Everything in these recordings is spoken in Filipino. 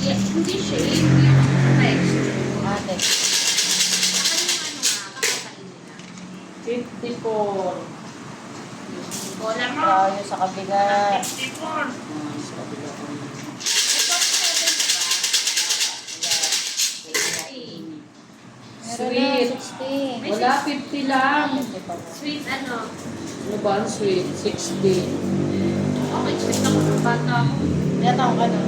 Yes, hindi shade. Yung texture. Ate. Saka yung ano nga, kakakainin na. 54. Bola mo. Tayo sa kabila. 54. Sa kabila ko yun. Ito, 7 ba? 60. Meron Sweet. na, 60. Wala, 50 lang. Sweet ano? Ano ba ang sweet? 60. Okay, sweet ako ng bata mo. Tinatawag ka na.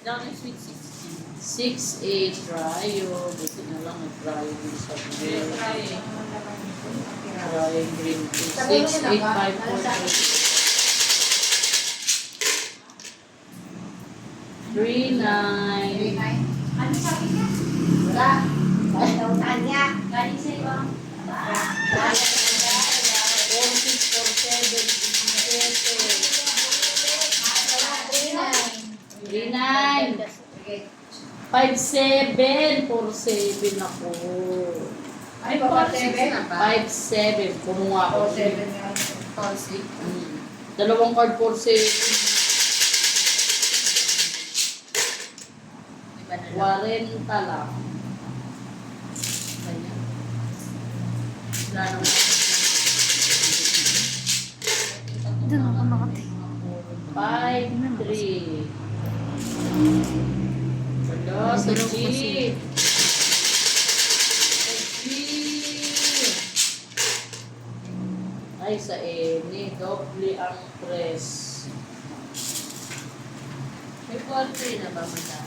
Daw ng sweet 60. 6-8 dryo. Buti na lang nag-dryo din sa green. Dryo green tea. 6-8, 5-4. 3-9. Ano sabi niya? Wala. Tanya. Galing sa ibang. 3-9. 5-7. 4-7 ako. Ay, 4-6 na ba? 5-7. Kumuha ako. 4-6. Dalawang card 4-7. Iba na lang. 40 lang. Ganyan. Wala naman. Doon ako nakating. 5-3. Wala, sa G. Ay, sa N. Doble ang press. May 4-3 na ba, madam?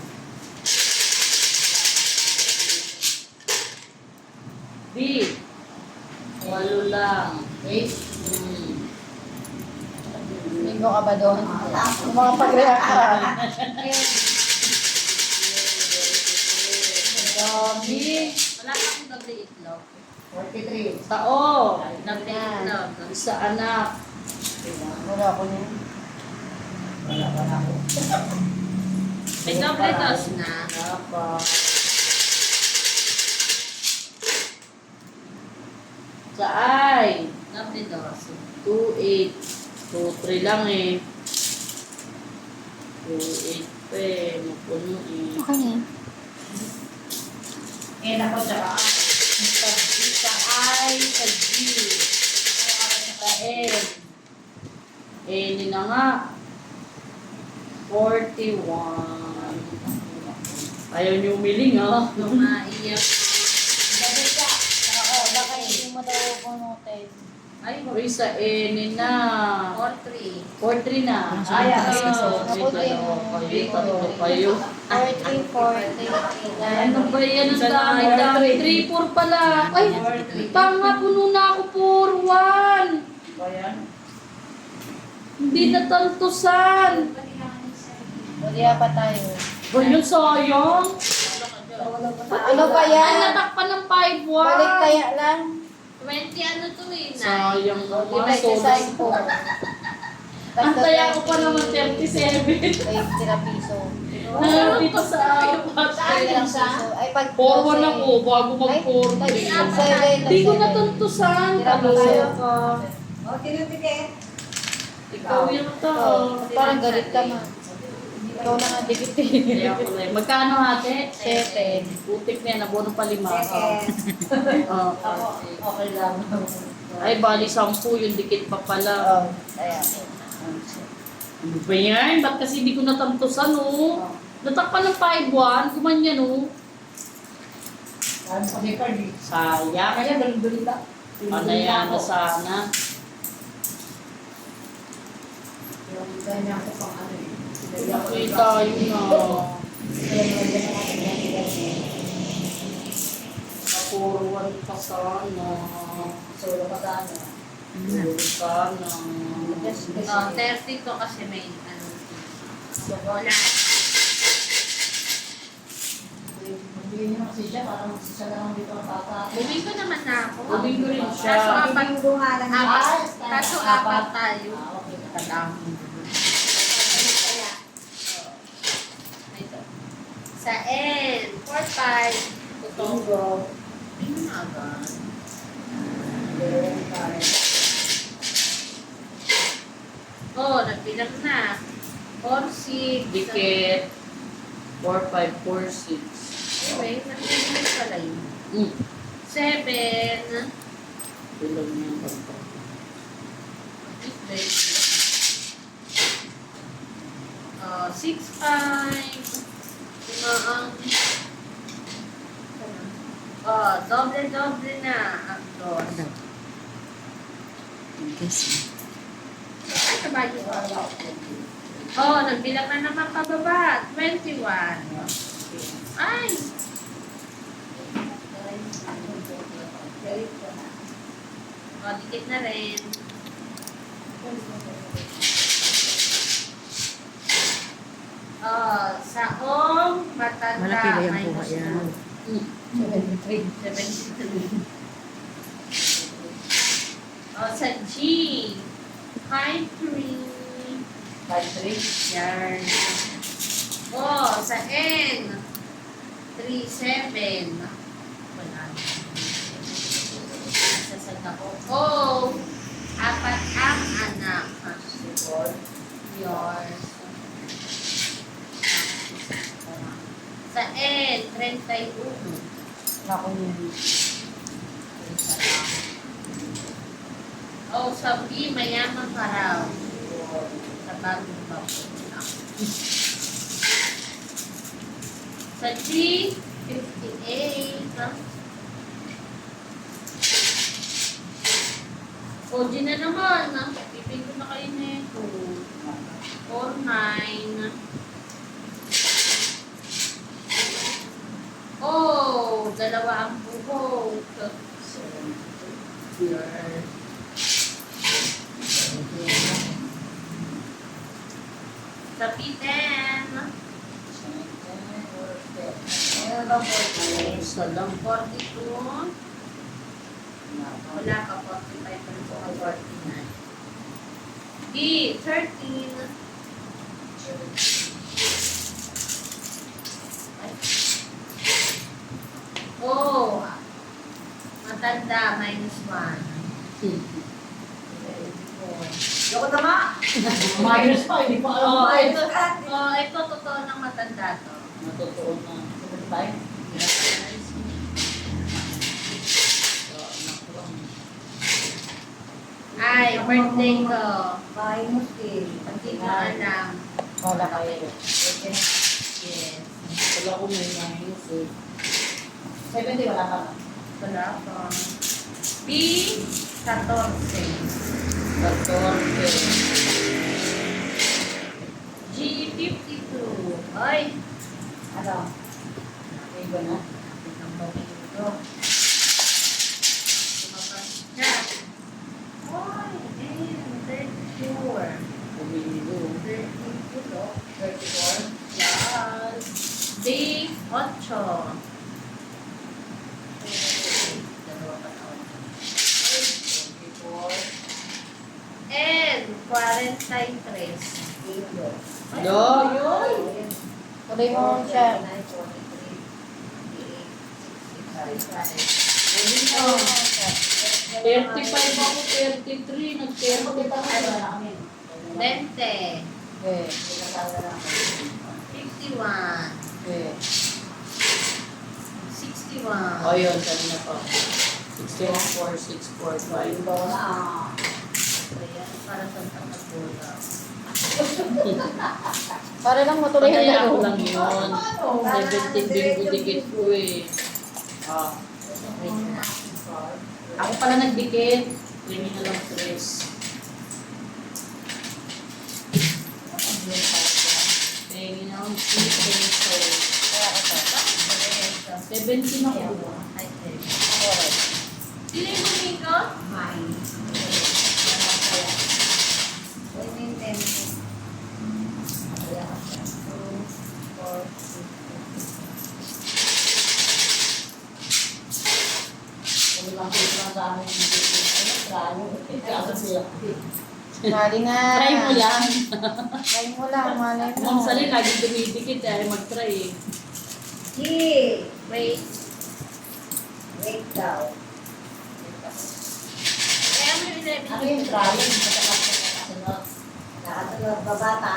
B. 8 lang. 8. Hmm. Bingo ka ba doon? Kung makapag-react ka. Dami. Wala pa akong doble itlog. 43. Sa O. Doble itlog. Sa anak. Wala ako niya. Wala ako. May doble dos na. Dapat. Sa I. Doble dos. 2-8. 2-3 lang eh. 2-8 pa eh. Mapuno eh. Okay na yan. Eh, nako, tsaka. Sa G, sa I, sa G. Sa N. N na nga. 41. Ayaw niyo umiling ah. Lumaiyak. Dapat ka. Ako, baka hindi mo daw punutin. Ay, Uy, sa N na. 4-3. 43 na. Ay, Ay, ako din. may tatlo kayo. 40, 40. Ano ba yan ang dami? 3-4 pala. Ay, tanga, puno na ako 4-1. Hindi natantusan. Pwede pa tayo. Ba yun, sayang? Ano ba Ay, yan? natakpan ng 5-1. Balik kaya lang. 20 ano to eh, 9. Sayang naman. Divide sa side po. Antaya ko pa naman 37. 20 na piso. Dito sa apat. 20 lang piso. Ay, pag 4-1 ako bago mag-4. Hindi ko natantusan. Kaloya ka. O, tinutike. Ikaw yun to. Parang galit ka ma. Ikaw na nga dikit eh. Magkano ate? 7. Putik na yan. Nabuno pa 5. Ako, okay lang. Ay, bali 10. Yung dikit pa pala. Oo, kaya po. Ano ba yan? Ba't kasi hindi ko natantusan, oh? Natakpan ng 5-1. Gumanyan, oh. Sayang. Kaya ganun lang. Panaya na sana. Yung ganyan ko pang ano eh. Nakita yun na. Napuruan pa sana. Solo ka sana. Puro sana. Oh, 30 to kasi may ano. Chocolate. Magbigay niyo kasi siya para magsisa lang dito ang tata. Bumili ko naman na ako. Bumili ko rin siya. Kaso apat. Hindi yung nga lang Kaso apat tayo. okay. Kadami. Ito. Sa N, 4-5. Bingo. Ano na agad? Oh, nagbilang na. 4, 6. Dikit. 4, 5, 4, 6. Okay, nag-iinit pala yun. 7. Bilog niya yung pagpapalagay. 6, 5. Doble-doble na ang dos. Nagbilang na naman pababa. 21. Ay! Dikit na rin. Saong matanda. Malaki ba yung kuha minus yan? 73. Sa G, 5, 3. 5, 3. Yan. Sa N, 3, 7. Wala. Sasag ako. Apat ang anak. Yours. Sa N, 31. Ako yun. Sa B, mayaman ka raw. Sa bagong bago. Sa G, 58. G na naman. Pipin ko na kayo nito. 4, 9. Dalawa ang buhok. Sa P10. Isa lang. 42. Wala ka, 45 pa rin po ang 49. D, 13. Matanda, minus 1. Loko tama! Minus pa, hindi pa alam ba Ito totoo ng matanda to. Natutuon na. 75? Ay, birthday ko. Minus eh. Hindi ko alam. Wala kayo. Yes. Wala ko may minus eh. 70 wala ka na. Wala ko. B, 14. 14. G, 52. Ay, Ano? Iba na? ang bagito. Lumabas na. Ay, 34. Pumilo. 34. 34? Yes. D, 8. Dalawa pa taon. 44? And 43. Do? Tuloy mo siya. 35 ako, 33. Nag-30 pa ako. 20. Okay. 51. Okay. 61. O yun, sabi na pa. 61, 4, 6, 4, 5. Ayan, para sa pagkabola. Para lang matuloy ang Pataya ako laro. lang yun. 17 bingo dikit ko eh. Wait na. Ako pala nagdikit. Criminal lang stress. Criminal stress. Kaya ako to. 17 ako. Ay, Ako rin. sino yung bumiko? Mali nga. Try mo lang. Try mo lang. Malay mo. Ma'am Sally, lagi dumidikit eh. Mag-try eh. Wait. Wait daw. Kaya mo yung 11. Ano yung trying? Nakasunod. Nakasunod ba bata?